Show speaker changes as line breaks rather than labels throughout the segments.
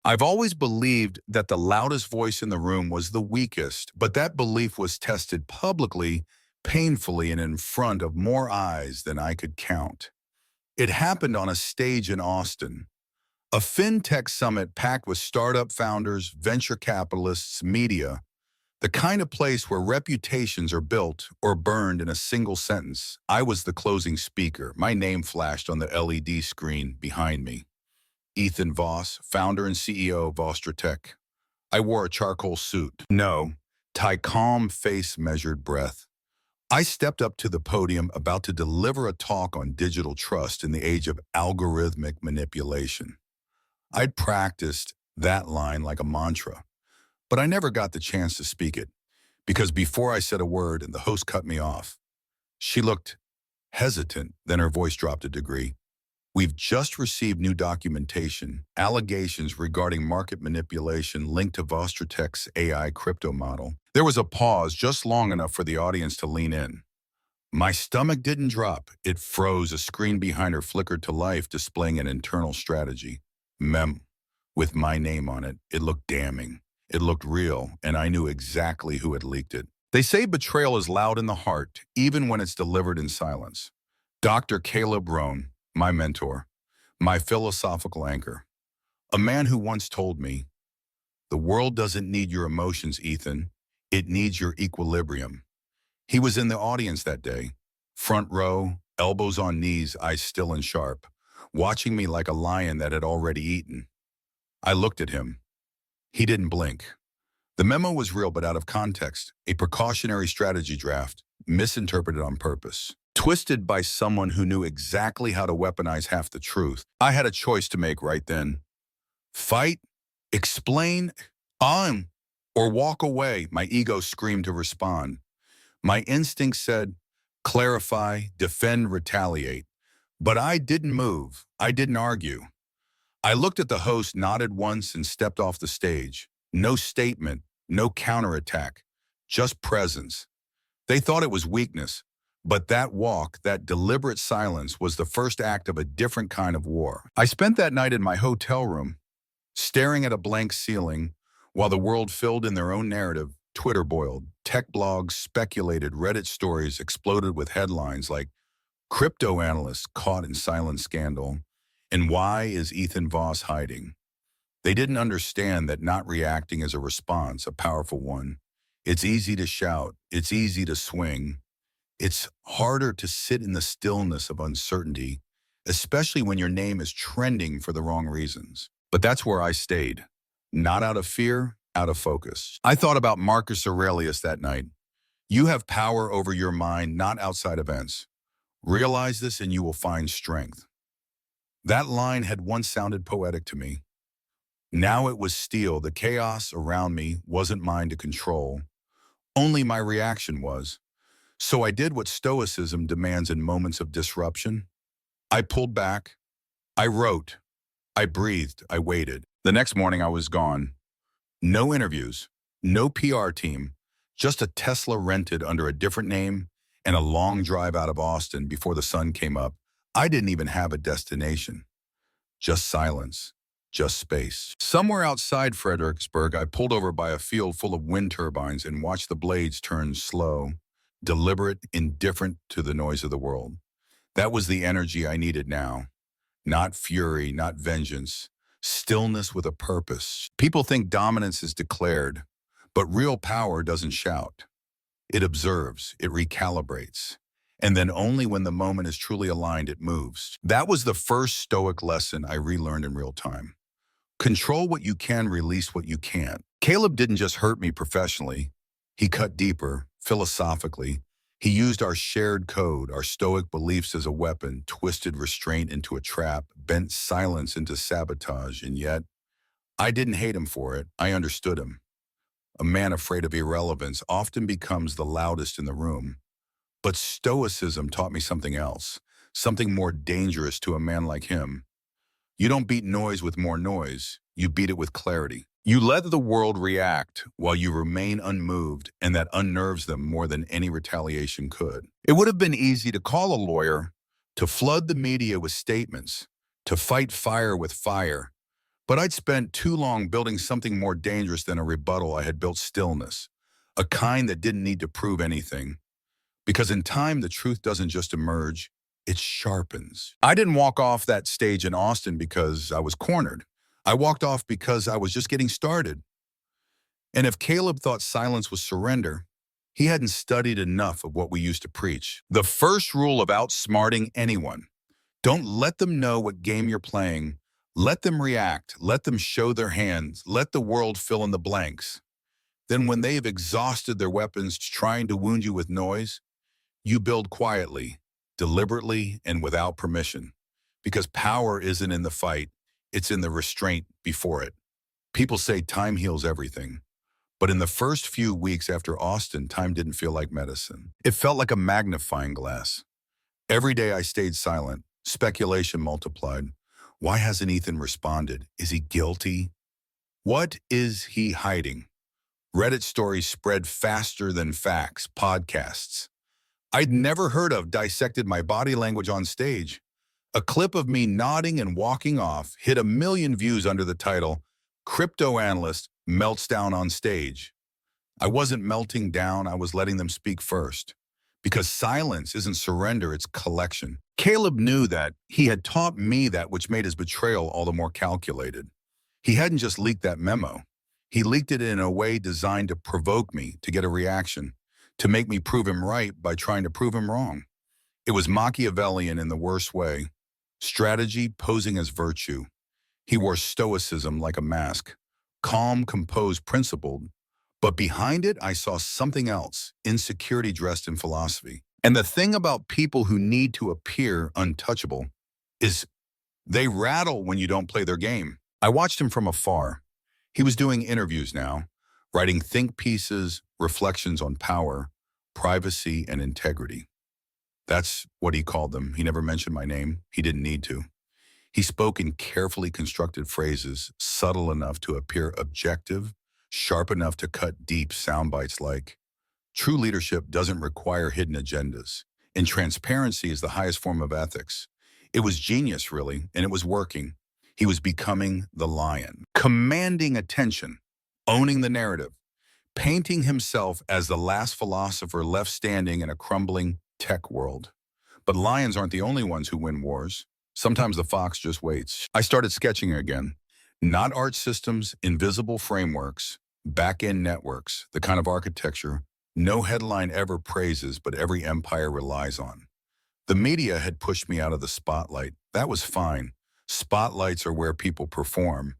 I've always believed that the loudest voice in the room was the weakest, but that belief was tested publicly, painfully, and in front of more eyes than I could count. It happened on a stage in Austin, a fintech summit packed with startup founders, venture capitalists, media, the kind of place where reputations are built or burned in a single sentence. I was the closing speaker. My name flashed on the LED screen behind me. Ethan Voss, founder and CEO of Tech. I wore a charcoal suit. No, tie calm face, measured breath. I stepped up to the podium about to deliver a talk on digital trust in the age of algorithmic manipulation. I'd practiced that line like a mantra, but I never got the chance to speak it because before I said a word and the host cut me off, she looked hesitant, then her voice dropped a degree. We've just received new documentation, allegations regarding market manipulation linked to Tech's AI crypto model. There was a pause just long enough for the audience to lean in. My stomach didn't drop. It froze. A screen behind her flickered to life, displaying an internal strategy. Mem, with my name on it. It looked damning. It looked real, and I knew exactly who had leaked it. They say betrayal is loud in the heart, even when it's delivered in silence. Dr. Caleb Rohn, my mentor, my philosophical anchor, a man who once told me, "The world doesn't need your emotions, Ethan. It needs your equilibrium." He was in the audience that day, front row, elbows on knees, eyes still and sharp, watching me like a lion that had already eaten. I looked at him. He didn't blink. The memo was real but out of context, a precautionary strategy draft, misinterpreted on purpose, twisted by someone who knew exactly how to weaponize half the truth. I had a choice to make right then. Fight, explain, or walk away, my ego screamed to respond. My instinct said, clarify, defend, retaliate. But I didn't move. I didn't argue. I looked at the host, nodded once, and stepped off the stage. No statement, no counterattack, just presence. They thought it was weakness, but that walk, that deliberate silence, was the first act of a different kind of war. I spent that night in my hotel room, staring at a blank ceiling, while the world filled in their own narrative. Twitter boiled, tech blogs speculated, Reddit stories exploded with headlines like "Crypto analysts caught in silent scandal," and "Why is Ethan Voss hiding?" They didn't understand that not reacting is a response, a powerful one. It's easy to shout, it's easy to swing. It's harder to sit in the stillness of uncertainty, especially when your name is trending for the wrong reasons. But that's where I stayed. Not out of fear, out of focus. I thought about Marcus Aurelius that night. You have power over your mind, not outside events. Realize this and you will find strength. That line had once sounded poetic to me. Now it was steel. The chaos around me wasn't mine to control. Only my reaction was. So I did what Stoicism demands in moments of disruption. I pulled back. I wrote. I breathed. I waited. The next morning I was gone. No interviews, no PR team, just a Tesla rented under a different name and a long drive out of Austin before the sun came up. I didn't even have a destination. Just silence, just space. Somewhere outside Fredericksburg, I pulled over by a field full of wind turbines and watched the blades turn slow, deliberate, indifferent to the noise of the world. That was the energy I needed now. Not fury, not vengeance. Stillness with a purpose. People think dominance is declared, but real power doesn't shout. It observes, it recalibrates, and then only when the moment is truly aligned, it moves. That was the first Stoic lesson I relearned in real time. Control what you can, release what you can't. Caleb didn't just hurt me professionally. He cut deeper, philosophically. He used our shared code, our Stoic beliefs as a weapon, twisted restraint into a trap, bent silence into sabotage, and yet, I didn't hate him for it. I understood him. A man afraid of irrelevance often becomes the loudest in the room. But Stoicism taught me something else, something more dangerous to a man like him. You don't beat noise with more noise, you beat it with clarity. You let the world react while you remain unmoved, and that unnerves them more than any retaliation could. It would have been easy to call a lawyer, to flood the media with statements, to fight fire with fire. But I'd spent too long building something more dangerous than a rebuttal. I had built stillness, a kind that didn't need to prove anything. Because in time, the truth doesn't just emerge, it sharpens. I didn't walk off that stage in Austin because I was cornered. I walked off because I was just getting started. And if Caleb thought silence was surrender, he hadn't studied enough of what we used to preach. The first rule of outsmarting anyone: don't let them know what game you're playing. Let them react. Let them show their hands. Let the world fill in the blanks. Then when they've exhausted their weapons trying to wound you with noise, you build quietly, deliberately, and without permission. Because power isn't in the fight, it's in the restraint before it. People say time heals everything. But in the first few weeks after Austin, time didn't feel like medicine. It felt like a magnifying glass. Every day I stayed silent. Speculation multiplied. Why hasn't Ethan responded? Is he guilty? What is he hiding? Reddit stories spread faster than facts. Podcasts I'd never heard of dissected my body language on stage. A clip of me nodding and walking off hit 1 million views under the title, "Crypto Analyst Melts Down on Stage." I wasn't melting down, I was letting them speak first. Because silence isn't surrender, it's collection. Caleb knew that. He had taught me that, which made his betrayal all the more calculated. He hadn't just leaked that memo. He leaked it in a way designed to provoke me, to get a reaction, to make me prove him right by trying to prove him wrong. It was Machiavellian in the worst way. Strategy posing as virtue. He wore stoicism like a mask. Calm, composed, principled. But behind it, I saw something else, insecurity dressed in philosophy. And the thing about people who need to appear untouchable is they rattle when you don't play their game. I watched him from afar. He was doing interviews now, writing think pieces, reflections on power, privacy, and integrity. That's what he called them. He never mentioned my name. He didn't need to. He spoke in carefully constructed phrases, subtle enough to appear objective, sharp enough to cut deep sound bites like, "True leadership doesn't require hidden agendas, and transparency is the highest form of ethics." It was genius, really, and it was working. He was becoming the lion, commanding attention, owning the narrative, painting himself as the last philosopher left standing in a crumbling tech world. But lions aren't the only ones who win wars. Sometimes the fox just waits. I started sketching again. Not art systems, invisible frameworks, back-end networks, the kind of architecture no headline ever praises but every empire relies on. The media had pushed me out of the spotlight. That was fine. Spotlights are where people perform.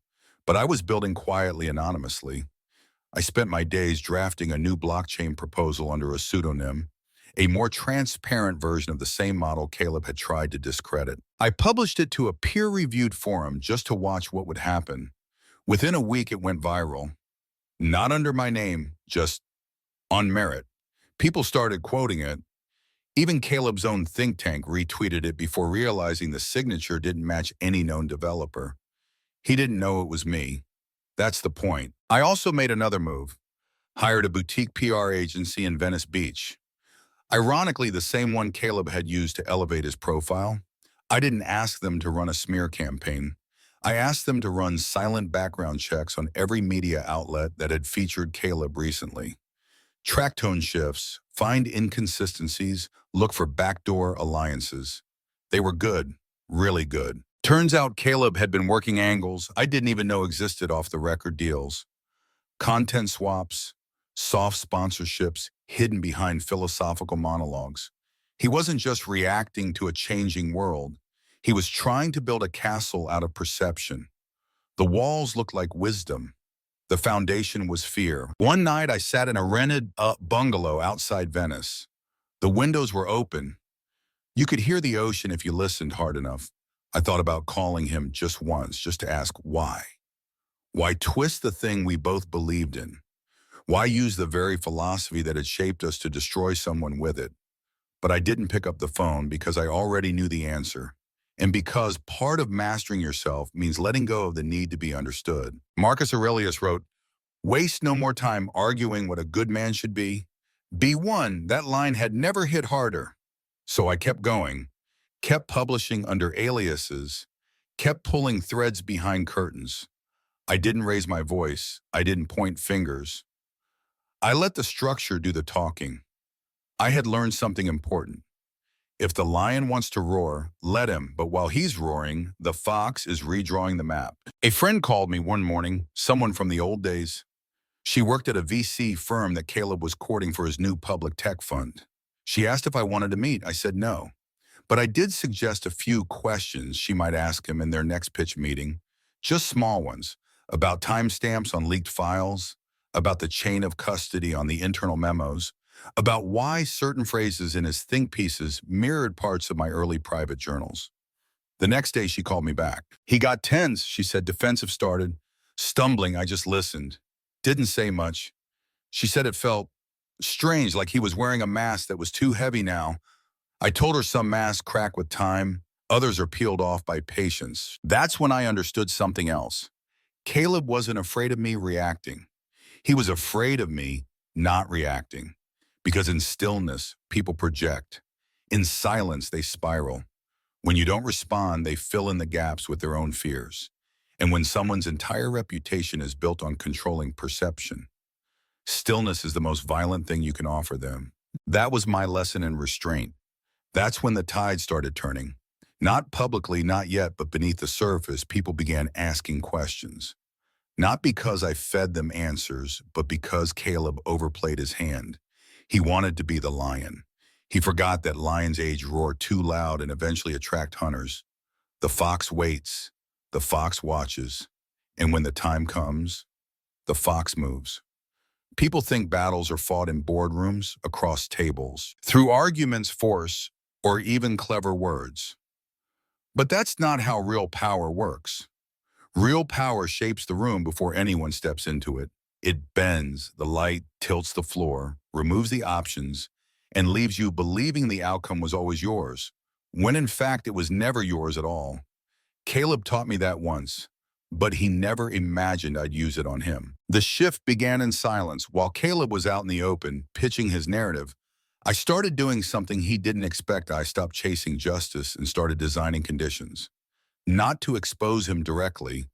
But I was building quietly, anonymously. I spent my days drafting a new blockchain proposal under a pseudonym, a more transparent version of the same model Caleb had tried to discredit. I published it to a peer-reviewed forum just to watch what would happen. Within a week, it went viral. Not under my name, just on merit. People started quoting it. Even Caleb's own think tank retweeted it before realizing the signature didn't match any known developer. He didn't know it was me. That's the point. I also made another move. Hired a boutique PR agency in Venice Beach. Ironically, the same one Caleb had used to elevate his profile. I didn't ask them to run a smear campaign. I asked them to run silent background checks on every media outlet that had featured Caleb recently. Track tone shifts, find inconsistencies, look for backdoor alliances. They were good, really good. Turns out Caleb had been working angles I didn't even know existed off the record deals. Content swaps, soft sponsorships hidden behind philosophical monologues. He wasn't just reacting to a changing world. He was trying to build a castle out of perception. The walls looked like wisdom. The foundation was fear. One night I sat in a rented bungalow outside Venice. The windows were open. You could hear the ocean if you listened hard enough. I thought about calling him just once, just to ask why. Why twist the thing we both believed in? Why use the very philosophy that had shaped us to destroy someone with it? But I didn't pick up the phone because I already knew the answer. And because part of mastering yourself means letting go of the need to be understood. Marcus Aurelius wrote, "Waste no more time arguing what a good man should be. Be one." That line had never hit harder. So I kept going, kept publishing under aliases, kept pulling threads behind curtains. I didn't raise my voice. I didn't point fingers. I let the structure do the talking. I had learned something important. If the lion wants to roar, let him, but while he's roaring, the fox is redrawing the map. A friend called me one morning, someone from the old days. She worked at a VC firm that Caleb was courting for his new public tech fund. She asked if I wanted to meet. I said no. But I did suggest a few questions she might ask him in their next pitch meeting, just small ones, about timestamps on leaked files, about the chain of custody on the internal memos, about why certain phrases in his think pieces mirrored parts of my early private journals. The next day she called me back. He got tense, she said, defensive started. Stumbling, I just listened. Didn't say much. She said it felt strange, like he was wearing a mask that was too heavy now. I told her some masks crack with time, others are peeled off by patience. That's when I understood something else. Caleb wasn't afraid of me reacting. He was afraid of me not reacting. Because in stillness, people project. In silence, they spiral. When you don't respond, they fill in the gaps with their own fears. And when someone's entire reputation is built on controlling perception, stillness is the most violent thing you can offer them. That was my lesson in restraint. That's when the tide started turning. Not publicly, not yet, but beneath the surface, people began asking questions. Not because I fed them answers, but because Caleb overplayed his hand. He wanted to be the lion. He forgot that lions age roar too loud and eventually attract hunters. The fox waits, the fox watches, and when the time comes, the fox moves. People think battles are fought in boardrooms, across tables, through arguments, force, or even clever words. But that's not how real power works. Real power shapes the room before anyone steps into it. It bends the light, tilts the floor, removes the options, and leaves you believing the outcome was always yours, when in fact it was never yours at all. Caleb taught me that once, but he never imagined I'd use it on him. The shift began in silence. While Caleb was out in the open, pitching his narrative, I started doing something he didn't expect. I stopped chasing justice and started designing conditions. Not to expose him directly,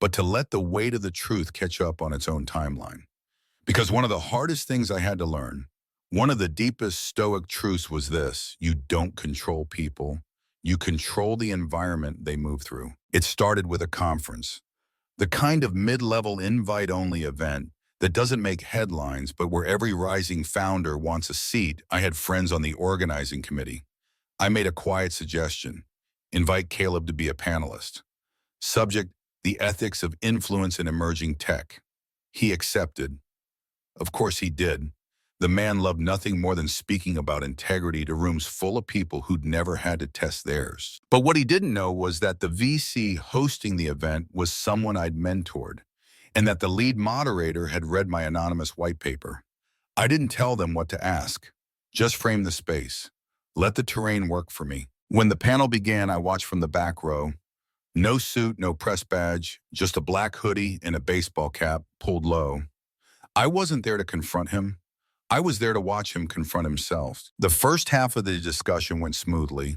but to let the weight of the truth catch up on its own timeline. Because one of the hardest things I had to learn, one of the deepest Stoic truths was this: you don't control people, you control the environment they move through. It started with a conference, the kind of mid-level invite-only event that doesn't make headlines, but where every rising founder wants a seat. I had friends on the organizing committee. I made a quiet suggestion: invite Caleb to be a panelist. Subject: the ethics of influence in emerging tech. He accepted. Of course he did. The man loved nothing more than speaking about integrity to rooms full of people who'd never had to test theirs. But what he didn't know was that the VC hosting the event was someone I'd mentored, and that the lead moderator had read my anonymous white paper. I didn't tell them what to ask, just frame the space. Let the terrain work for me. When the panel began, I watched from the back row. No suit, no press badge, just a black hoodie and a baseball cap pulled low. I wasn't there to confront him. I was there to watch him confront himself. The first half of the discussion went smoothly.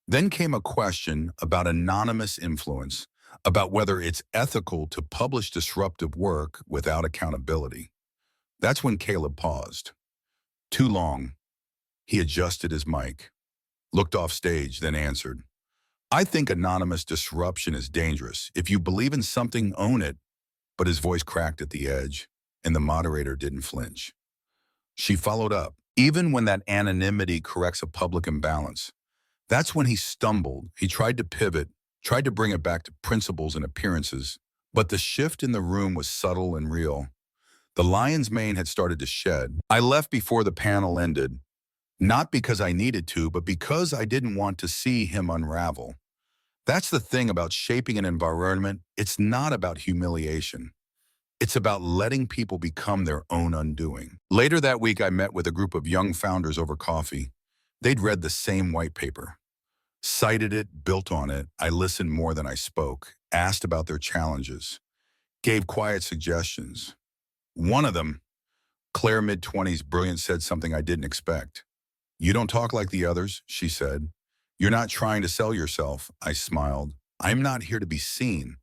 Then came a question about anonymous influence, about whether it's ethical to publish disruptive work without accountability. That's when Caleb paused. Too long. He adjusted his mic, looked off stage, then answered. I think anonymous disruption is dangerous. If you believe in something, own it. But his voice cracked at the edge, and the moderator didn't flinch. She followed up. Even when that anonymity corrects a public imbalance, that's when he stumbled. He tried to pivot, tried to bring it back to principles and appearances. But the shift in the room was subtle and real. The lion's mane had started to shed. I left before the panel ended, not because I needed to, but because I didn't want to see him unravel. That's the thing about shaping an environment. It's not about humiliation. It's about letting people become their own undoing. Later that week, I met with a group of young founders over coffee. They'd read the same white paper, cited it, built on it. I listened more than I spoke, asked about their challenges, gave quiet suggestions. One of them, Claire, mid-20s, brilliant, said something I didn't expect. You don't talk like the others, she said. You're not trying to sell yourself. I smiled. I'm not here to be seen.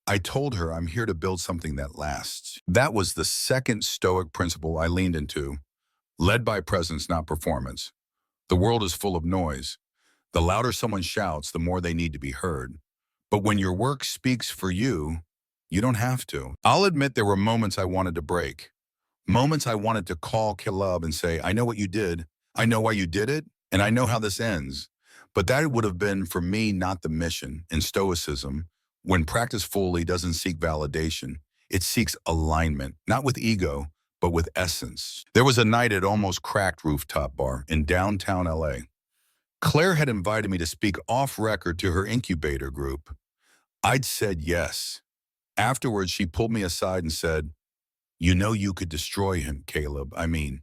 I told her I'm here to build something that lasts. That was the second Stoic principle I leaned into, led by presence, not performance. The world is full of noise. The louder someone shouts, the more they need to be heard. But when your work speaks for you, you don't have to. I'll admit there were moments I wanted to break. Moments I wanted to call Caleb and say, I know what you did. I know why you did it. And I know how this ends. But that would have been, for me, not the mission. In Stoicism, when practiced fully doesn't seek validation, it seeks alignment, not with ego, but with essence. There was a night at Almost Cracked Rooftop Bar in downtown LA. Claire had invited me to speak off record to her incubator group. I'd said yes. Afterwards, she pulled me aside and said, you know you could destroy him, Caleb. I mean,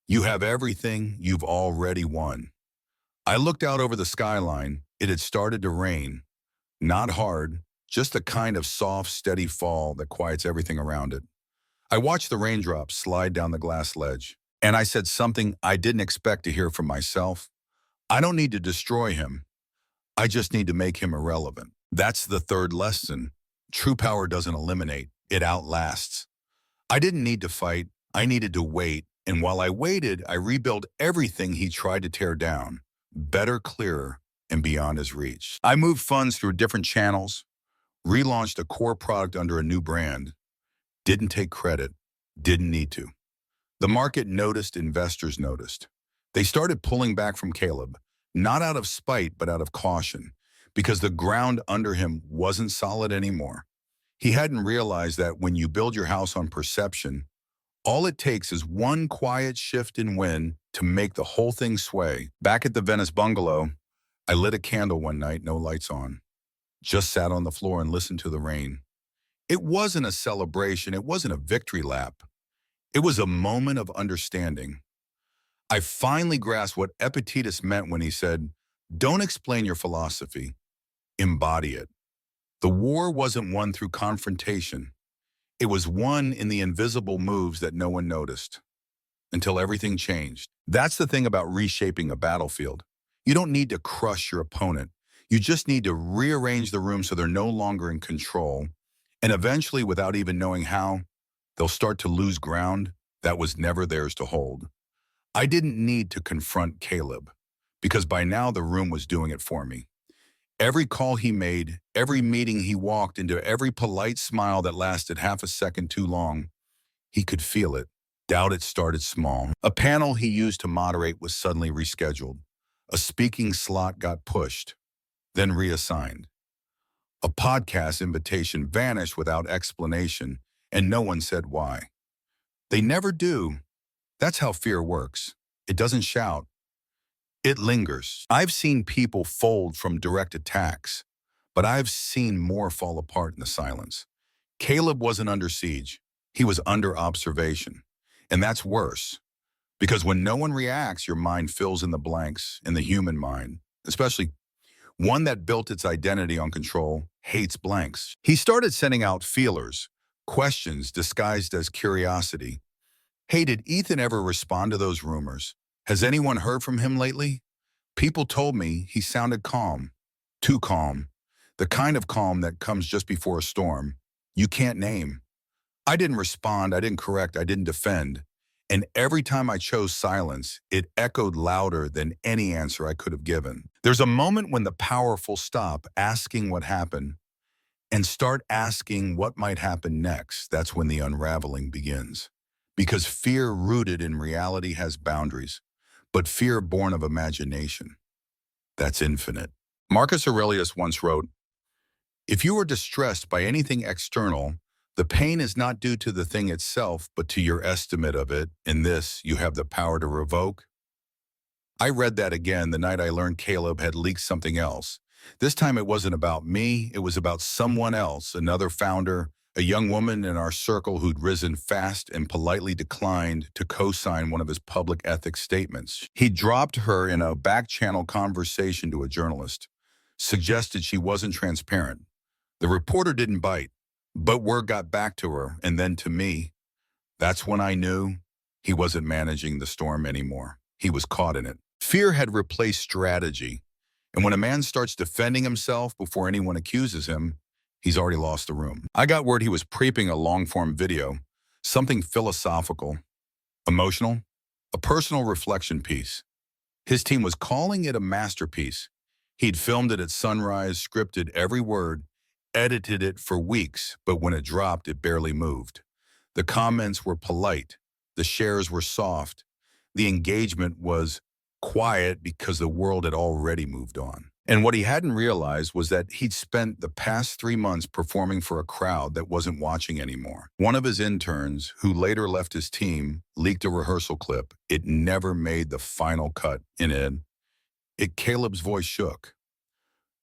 you have everything you've already won. I looked out over the skyline. It had started to rain. Not hard, just a kind of soft, steady fall that quiets everything around it. I watched the raindrops slide down the glass ledge, and I said something I didn't expect to hear from myself. I don't need to destroy him. I just need to make him irrelevant. That's the third lesson. True power doesn't eliminate, it outlasts. I didn't need to fight, I needed to wait, and while I waited, I rebuilt everything he tried to tear down, better, clearer, and beyond his reach. I moved funds through different channels, relaunched a core product under a new brand, didn't take credit, didn't need to. The market noticed, investors noticed. They started pulling back from Caleb, not out of spite, but out of caution, because the ground under him wasn't solid anymore. He hadn't realized that when you build your house on perception, all it takes is one quiet shift in wind to make the whole thing sway. Back at the Venice bungalow, I lit a candle one night, no lights on. Just sat on the floor and listened to the rain. It wasn't a celebration, it wasn't a victory lap. It was a moment of understanding. I finally grasped what Epictetus meant when he said, don't explain your philosophy, embody it. The war wasn't won through confrontation. It was won in the invisible moves that no one noticed, until everything changed. That's the thing about reshaping a battlefield. You don't need to crush your opponent. You just need to rearrange the room so they're no longer in control. And eventually, without even knowing how, they'll start to lose ground that was never theirs to hold. I didn't need to confront Caleb, because by now the room was doing it for me. Every call he made, every meeting he walked into, every polite smile that lasted half a second too long, he could feel it. Doubt it started small. A panel he used to moderate was suddenly rescheduled. A speaking slot got pushed, then reassigned. A podcast invitation vanished without explanation, and no one said why. They never do. That's how fear works. It doesn't shout. It lingers. I've seen people fold from direct attacks, but I've seen more fall apart in the silence. Caleb wasn't under siege. He was under observation. And that's worse, because when no one reacts, your mind fills in the blanks, and the human mind, especially one that built its identity on control, hates blanks. He started sending out feelers, questions disguised as curiosity. Hey, did Ethan ever respond to those rumors? Has anyone heard from him lately? People told me he sounded calm, too calm, the kind of calm that comes just before a storm you can't name. I didn't respond, I didn't correct, I didn't defend. And every time I chose silence, it echoed louder than any answer I could have given. There's a moment when the powerful stop asking what happened and start asking what might happen next. That's when the unraveling begins. Because fear rooted in reality has boundaries, but fear born of imagination, that's infinite. Marcus Aurelius once wrote, if you are distressed by anything external, the pain is not due to the thing itself, but to your estimate of it. In this, you have the power to revoke. I read that again the night I learned Caleb had leaked something else. This time it wasn't about me, it was about someone else, another founder, a young woman in our circle who'd risen fast and politely declined to co-sign one of his public ethics statements. He dropped her in a back-channel conversation to a journalist, suggested she wasn't transparent. The reporter didn't bite, but word got back to her, and then to me. That's when I knew he wasn't managing the storm anymore. He was caught in it. Fear had replaced strategy, and when a man starts defending himself before anyone accuses him, He's already lost the room. I got word he was prepping a long-form video, something philosophical, emotional, a personal reflection piece. His team was calling it a masterpiece. He'd filmed it at sunrise, scripted every word, edited it for weeks, but when it dropped, it barely moved. The comments were polite. The shares were soft. The engagement was quiet because the world had already moved on. And what he hadn't realized was that he'd spent the past 3 months performing for a crowd that wasn't watching anymore. One of his interns, who later left his team, leaked a rehearsal clip. It never made the final cut. In it, Caleb's voice shook.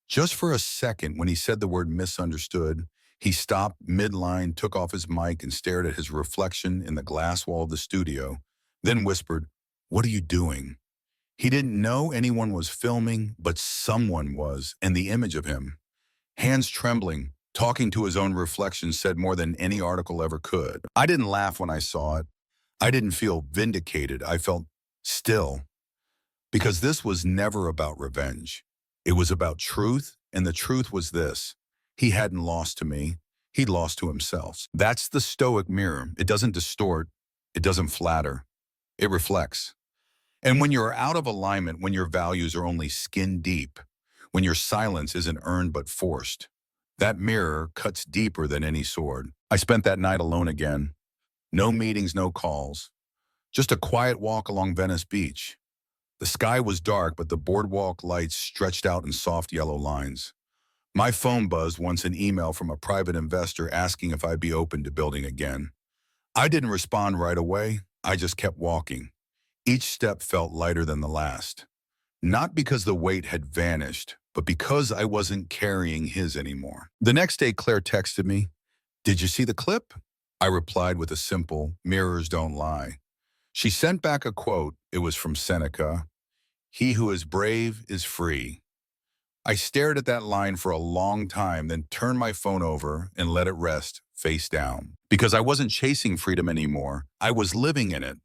Just for a second, when he said the word misunderstood, he stopped mid-line, took off his mic, and stared at his reflection in the glass wall of the studio, then whispered, "What are you doing?" He didn't know anyone was filming, but someone was, and the image of him, hands trembling, talking to his own reflection, said more than any article ever could. I didn't laugh when I saw it. I didn't feel vindicated. I felt still, because this was never about revenge. It was about truth, and the truth was this. He hadn't lost to me. He'd lost to himself. That's the Stoic mirror. It doesn't distort. It doesn't flatter. It reflects. And when you're out of alignment, when your values are only skin deep, when your silence isn't earned but forced, that mirror cuts deeper than any sword. I spent that night alone again. No meetings, no calls. Just a quiet walk along Venice Beach. The sky was dark, but the boardwalk lights stretched out in soft yellow lines. My phone buzzed once, an email from a private investor asking if I'd be open to building again. I didn't respond right away. I just kept walking. Each step felt lighter than the last. Not because the weight had vanished, but because I wasn't carrying his anymore. The next day, Claire texted me, "Did you see the clip?" I replied with a simple, "Mirrors don't lie." She sent back a quote. It was from Seneca, "He who is brave is free." I stared at that line for a long time, then turned my phone over and let it rest face down. Because I wasn't chasing freedom anymore. I was living in it,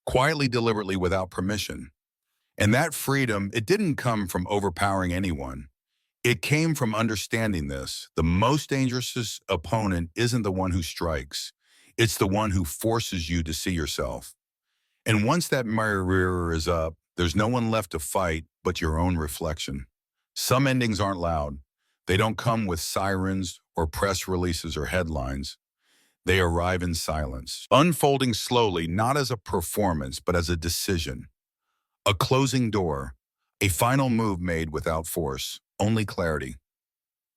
quietly, deliberately, without permission. And that freedom, it didn't come from overpowering anyone. It came from understanding this. The most dangerous opponent isn't the one who strikes. It's the one who forces you to see yourself. And once that mirror is up, there's no one left to fight but your own reflection. Some endings aren't loud. They don't come with sirens or press releases or headlines. They arrive in silence, unfolding slowly, not as a performance, but as a decision. A closing door, a final move made without force, only clarity.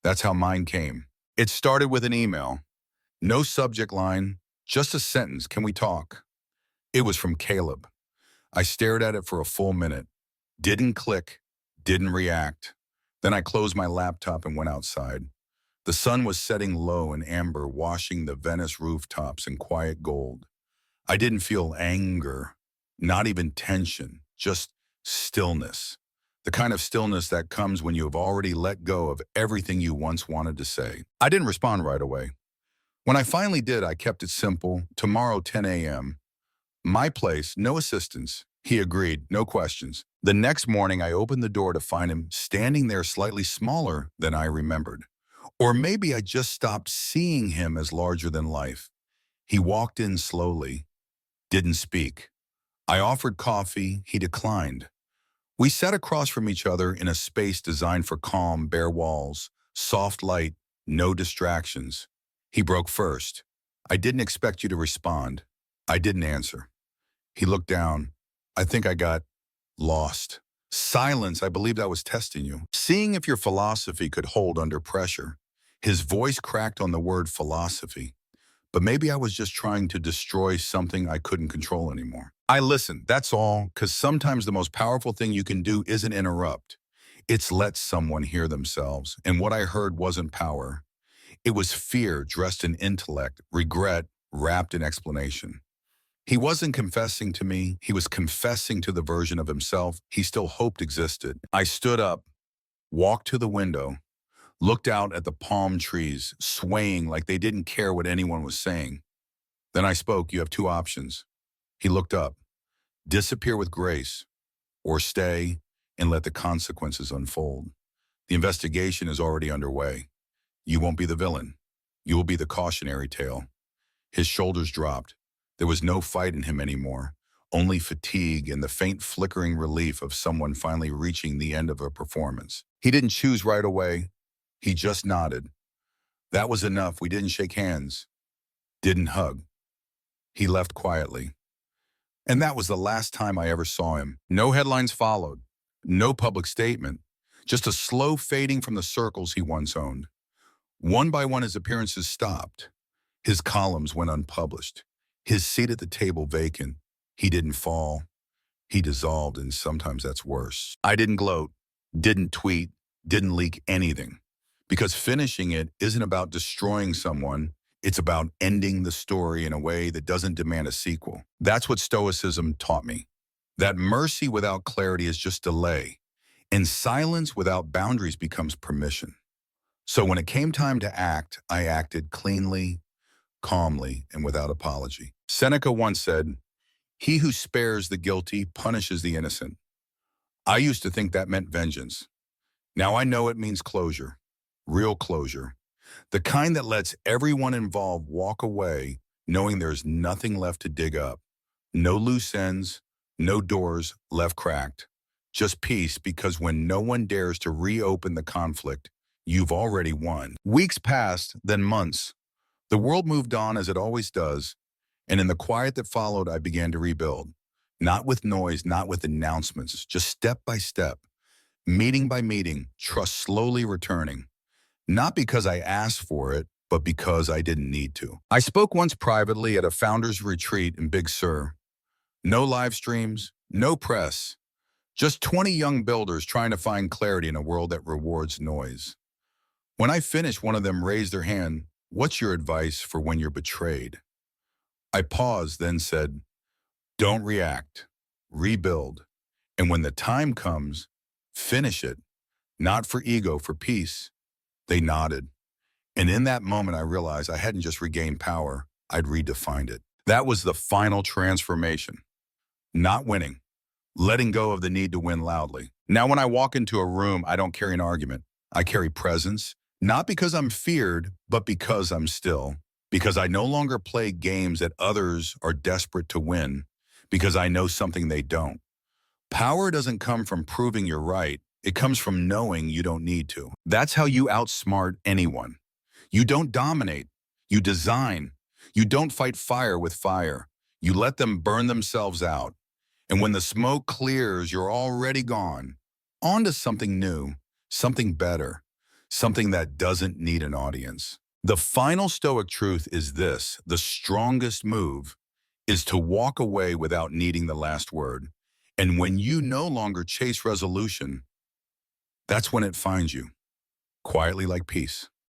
That's how mine came. It started with an email. No subject line, just a sentence, "Can we talk?" It was from Caleb. I stared at it for a full minute. Didn't click, didn't react. Then I closed my laptop and went outside. The sun was setting low in amber, washing the Venice rooftops in quiet gold. I didn't feel anger, not even tension, just stillness. The kind of stillness that comes when you have already let go of everything you once wanted to say. I didn't respond right away. When I finally did, I kept it simple. "Tomorrow, 10 a.m. My place, no assistance." He agreed, no questions. The next morning, I opened the door to find him standing there, slightly smaller than I remembered. Or maybe I just stopped seeing him as larger than life. He walked in slowly, didn't speak. I offered coffee, he declined. We sat across from each other in a space designed for calm, bare walls, soft light, no distractions. He broke first. "I didn't expect you to respond." I didn't answer. He looked down. "I think I got lost." Silence, "I believed I was testing you. Seeing if your philosophy could hold under pressure." His voice cracked on the word philosophy. But maybe I was just trying to destroy something I couldn't control anymore. I listened, that's all, because sometimes the most powerful thing you can do isn't interrupt. It's let someone hear themselves. And what I heard wasn't power. It was fear dressed in intellect, regret wrapped in explanation. He wasn't confessing to me. He was confessing to the version of himself he still hoped existed. I stood up, walked to the window, looked out at the palm trees, swaying like they didn't care what anyone was saying. Then I spoke. "You have two options." He looked up. "Disappear with grace, or stay and let the consequences unfold. The investigation is already underway." You won't be the villain. You will be the cautionary tale. His shoulders dropped. There was no fight in him anymore, only fatigue and the faint flickering relief of someone finally reaching the end of a performance. He didn't choose right away. He just nodded. That was enough. We didn't shake hands, didn't hug. He left quietly. And that was the last time I ever saw him. No headlines followed. No public statement. Just a slow fading from the circles he once owned. One by one, his appearances stopped. His columns went unpublished. His seat at the table vacant. He didn't fall. He dissolved, and sometimes that's worse. I didn't gloat, didn't tweet, didn't leak anything. Because finishing it isn't about destroying someone. It's about ending the story in a way that doesn't demand a sequel. That's what Stoicism taught me. That mercy without clarity is just delay, and silence without boundaries becomes permission. So when it came time to act, I acted cleanly, calmly, and without apology. Seneca once said, "He who spares the guilty punishes the innocent." I used to think that meant vengeance. Now I know it means closure, real closure. The kind that lets everyone involved walk away knowing there's nothing left to dig up. No loose ends, no doors left cracked. Just peace, because when no one dares to reopen the conflict, you've already won. Weeks passed, then months. The world moved on as it always does, and in the quiet that followed, I began to rebuild. Not with noise, not with announcements, just step by step, meeting by meeting, trust slowly returning. Not because I asked for it, but because I didn't need to. I spoke once privately at a founder's retreat in Big Sur. No live streams, no press, just 20 young builders trying to find clarity in a world that rewards noise. When I finished, one of them raised their hand. "What's your advice for when you're betrayed?" I paused, then said, "Don't react, rebuild. And when the time comes, finish it. Not for ego, for peace." They nodded. And in that moment, I realized I hadn't just regained power, I'd redefined it. That was the final transformation. Not winning, letting go of the need to win loudly. Now, when I walk into a room, I don't carry an argument. I carry presence, not because I'm feared, but because I'm still. Because I no longer play games that others are desperate to win, because I know something they don't. Power doesn't come from proving you're right. It comes from knowing you don't need to. That's how you outsmart anyone. You don't dominate. You design. You don't fight fire with fire. You let them burn themselves out. And when the smoke clears, you're already gone. On to something new, something better, something that doesn't need an audience. The final Stoic truth is this: the strongest move is to walk away without needing the last word. And when you no longer chase resolution, that's when it finds you, quietly like peace.